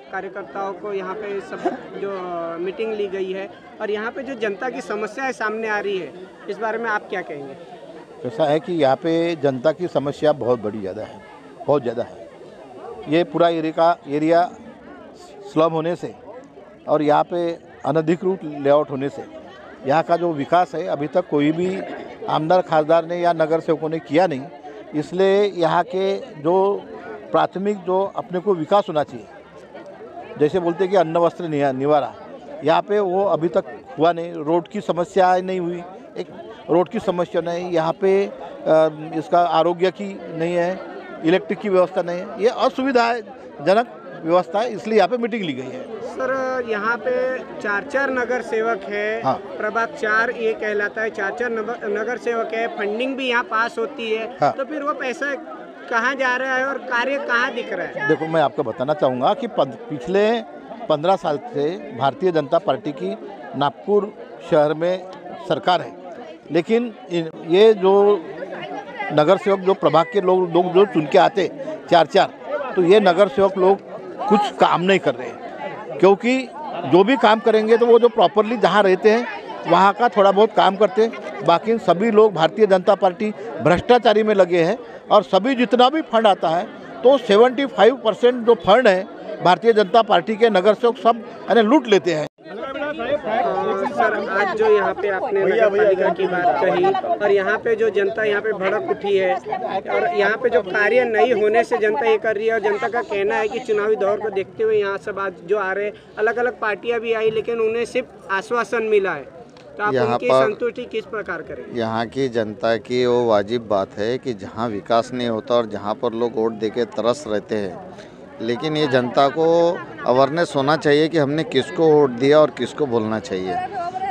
कार्यकर्ताओं को यहाँ पे सब जो मीटिंग ली गई है और यहाँ पे जो जनता की समस्याएं सामने आ रही है, इस बारे में आप क्या कहेंगे? ऐसा है कि यहाँ पे जनता की समस्या बहुत ज़्यादा है। ये पूरा एरिया स्लम होने से और यहाँ पे अनधिकृत लेआउट होने से यहाँ का जो विकास है अभी तक कोई भी आमदार खासदार ने या नगर सेवकों ने किया नहीं। इसलिए यहाँ के जो प्राथमिक जो अपने को विकास होना चाहिए, जैसे बोलते हैं कि अन्न वस्त्र निवारा, यहाँ पे वो अभी तक हुआ नहीं। रोड की समस्या नहीं हुई, एक रोड की समस्या नहीं, यहाँ पे इसका आरोग्य की नहीं है, इलेक्ट्रिक की व्यवस्था नहीं है, ये असुविधाजनक व्यवस्था है, इसलिए यहाँ पे मीटिंग ली गई है। सर, यहाँ पे 4 नगर सेवक है। हाँ। प्रभाग 4 ये कहलाता है, 4 नगर सेवक है, फंडिंग भी यहाँ पास होती है। हाँ। तो फिर वो पैसा कहाँ जा रहा है और कार्य कहाँ दिख रहा है? देखो, मैं आपको बताना चाहूँगा कि पिछले 15 साल से भारतीय जनता पार्टी की नागपुर शहर में सरकार है, लेकिन ये जो नगर सेवक जो प्रभाग के लोग जो चुन के आते 4, तो ये नगर सेवक लोग कुछ काम नहीं कर रहे हैं, क्योंकि जो भी काम करेंगे तो वो जो प्रॉपरली जहाँ रहते हैं वहाँ का थोड़ा बहुत काम करते हैं। बाकी सभी लोग भारतीय जनता पार्टी भ्रष्टाचारी में लगे हैं और सभी जितना भी फंड आता है तो 75% जो फंड है भारतीय जनता पार्टी के नगर सेवक सब लूट लेते हैं। सर, आज जो यहाँ पे आपने नगर पालिका की बात कही और यहाँ पे जो जनता यहाँ पे भड़क उठी है और यहाँ पे जो कार्य नहीं होने से जनता ये कर रही है और जनता का कहना है कि चुनावी दौर को देखते हुए यहाँ सब आज जो आ रहे अलग अलग पार्टियां भी आई, लेकिन उन्हें सिर्फ आश्वासन मिला है। तो आप उनकी संतुष्टि किस प्रकार करें? यहाँ की जनता की वो वाजिब बात है कि जहाँ विकास नहीं होता और जहाँ पर लोग वोट देके तरस रहते हैं, लेकिन ये जनता को अवेयरनेस होना चाहिए कि हमने किसको वोट दिया और किसको बोलना चाहिए।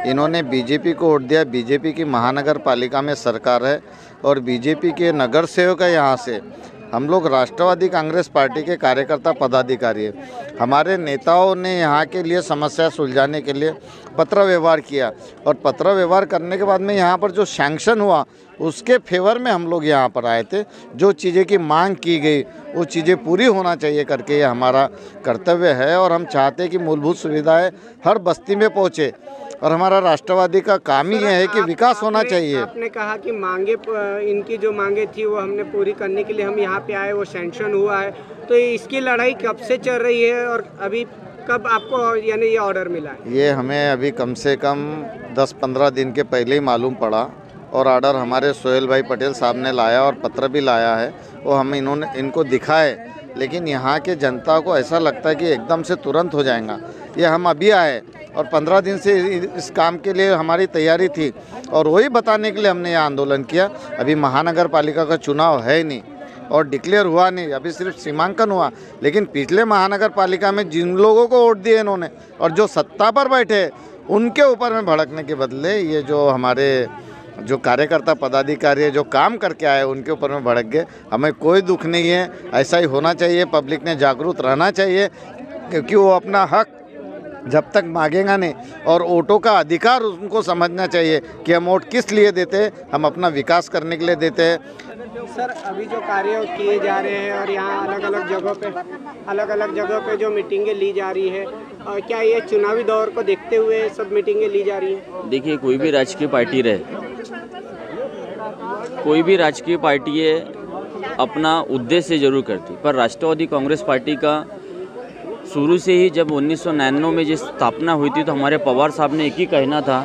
इन्होंने बीजेपी को वोट दिया, बीजेपी की महानगर पालिका में सरकार है और बीजेपी के नगर सेवक है। यहाँ से हम लोग राष्ट्रवादी कांग्रेस पार्टी के कार्यकर्ता पदाधिकारी है। हमारे नेताओं ने यहाँ के लिए समस्या सुलझाने के लिए पत्र व्यवहार किया और पत्र व्यवहार करने के बाद में यहाँ पर जो सैंक्शन हुआ उसके फेवर में हम लोग यहाँ पर आए थे। जो चीज़ें की मांग की गई वो चीज़ें पूरी होना चाहिए करके ये हमारा कर्तव्य है और हम चाहते हैं कि मूलभूत सुविधाएं हर बस्ती में पहुँचे और हमारा राष्ट्रवादी का काम ही है कि विकास होना चाहिए। आपने कहा कि मांगे, इनकी जो मांगे थी वो हमने पूरी करने के लिए हम यहाँ पे आए, वो सैंक्शन हुआ है, तो इसकी लड़ाई कब से चल रही है और अभी कब आपको यानी ये ऑर्डर मिला है? ये हमें अभी कम से कम 10-15 दिन के पहले ही मालूम पड़ा और ऑर्डर हमारे सोहेल भाई पटेल साहब ने लाया और पत्र भी लाया है, वो हम इनको दिखाए, लेकिन यहाँ के जनता को ऐसा लगता है कि एकदम से तुरंत हो जाएगा। ये हम अभी आए और 15 दिन से इस काम के लिए हमारी तैयारी थी और वही बताने के लिए हमने यह आंदोलन किया। अभी महानगर पालिका का चुनाव है नहीं और डिक्लेयर हुआ नहीं, अभी सिर्फ सीमांकन हुआ, लेकिन पिछले महानगर पालिका में जिन लोगों को वोट दिए इन्होंने और जो सत्ता पर बैठे उनके ऊपर में भड़कने के बदले ये जो हमारे जो कार्यकर्ता पदाधिकारी है जो काम करके आए उनके ऊपर में भड़क गए। हमें कोई दुख नहीं है, ऐसा ही होना चाहिए। पब्लिक ने जागरूक रहना चाहिए, क्योंकि वो अपना हक जब तक मांगेगा नहीं और वोटों का अधिकार उनको समझना चाहिए कि हम वोट किस लिए देते हैं, हम अपना विकास करने के लिए देते हैं। सर, अभी जो कार्य किए जा रहे हैं और यहाँ अलग अलग जगहों पे जो मीटिंगें ली जा रही है, क्या ये चुनावी दौर को देखते हुए सब मीटिंगें ली जा रही हैं? देखिए, कोई भी राजकीय पार्टी रहे, कोई भी राजकीय पार्टी है अपना उद्देश्य जरूर करती, पर राष्ट्रवादी कांग्रेस पार्टी का शुरू से ही जब 1999 में जिस स्थापना हुई थी तो हमारे पवार साहब ने एक ही कहना था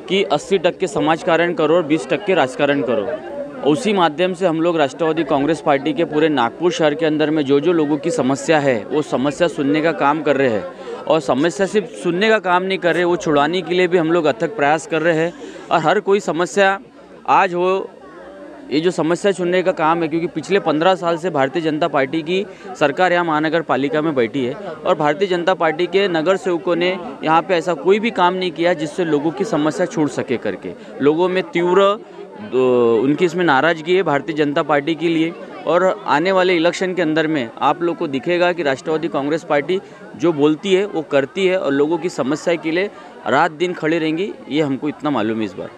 कि 80% समाजकारण करो और 20% राजकारण करो। उसी माध्यम से हम लोग राष्ट्रवादी कांग्रेस पार्टी के पूरे नागपुर शहर के अंदर में जो लोगों की समस्या है वो समस्या सुनने का काम कर रहे हैं और समस्या सिर्फ सुनने का काम नहीं कर रहे, वो छुड़ाने के लिए भी हम लोग अथक प्रयास कर रहे हैं। और हर कोई समस्या आज हो, ये जो समस्या सुनने का काम है, क्योंकि पिछले 15 साल से भारतीय जनता पार्टी की सरकार यहाँ महानगर पालिका में बैठी है और भारतीय जनता पार्टी के नगर सेवकों ने यहाँ पे ऐसा कोई भी काम नहीं किया जिससे लोगों की समस्या छूट सके करके। लोगों में तीव्र उनकी इसमें नाराज़गी है भारतीय जनता पार्टी के लिए और आने वाले इलेक्शन के अंदर में आप लोग को दिखेगा कि राष्ट्रवादी कांग्रेस पार्टी जो बोलती है वो करती है और लोगों की समस्या के लिए रात दिन खड़े रहेंगी, ये हमको इतना मालूम है इस बार।